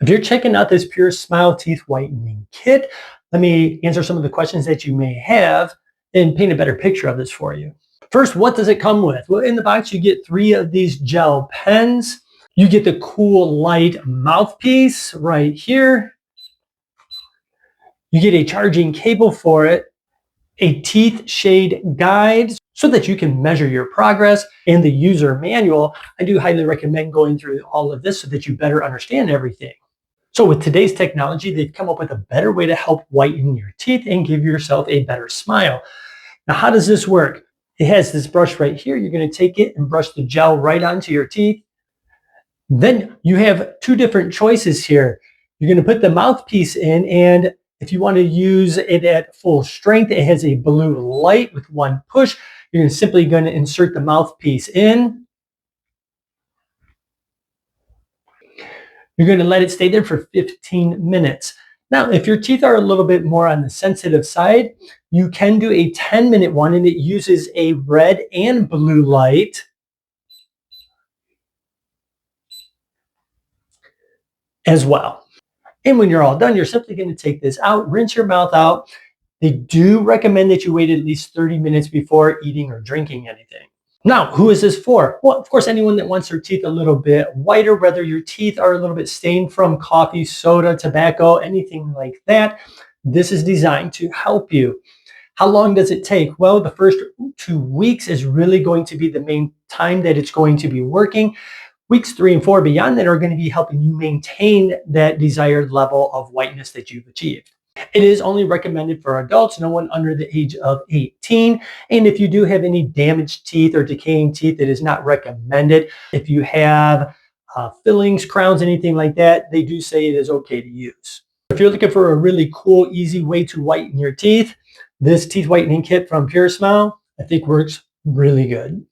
If you're checking out this Pure Smile Teeth Whitening Kit, let me answer some of the questions that you may have and paint a better picture of this for you. First, what does it come with? Well, in the box, you get 3 of these gel pens. You get the cool light mouthpiece right here. You get a charging cable for it, a teeth shade guide so that you can measure your progress, and the user manual. I do highly recommend going through all of this so that you better understand everything. So with today's technology, they've come up with a better way to help whiten your teeth and give yourself a better smile. Now, how does this work? It has this brush right here. You're going to take it and brush the gel right onto your teeth. Then you have 2 different choices here. You're going to put the mouthpiece in, and if you want to use it at full strength, it has a blue light with 1 push. You're simply going to insert the mouthpiece in. You're going to let it stay there for 15 minutes. Now, if your teeth are a little bit more on the sensitive side, you can do a 10-minute one, and it uses a red and blue light. As well. And when you're all done, you're simply going to take this out, rinse your mouth out. They do recommend that you wait at least 30 minutes before eating or drinking anything. Now, who is this for? Well, of course, anyone that wants their teeth a little bit whiter, whether your teeth are a little bit stained from coffee, soda, tobacco, anything like that, this is designed to help you. How long does it take? Well, the first 2 weeks is really going to be the main time that it's going to be working. Weeks 3 and 4 beyond that are going to be helping you maintain that desired level of whiteness that you've achieved. It is only recommended for adults, no one under the age of 18. And if you do have any damaged teeth or decaying teeth, it is not recommended. If you have fillings, crowns, anything like that, they do say it is okay to use. If you're looking for a really cool, easy way to whiten your teeth, this teeth whitening kit from Pure Smile, I think works really good.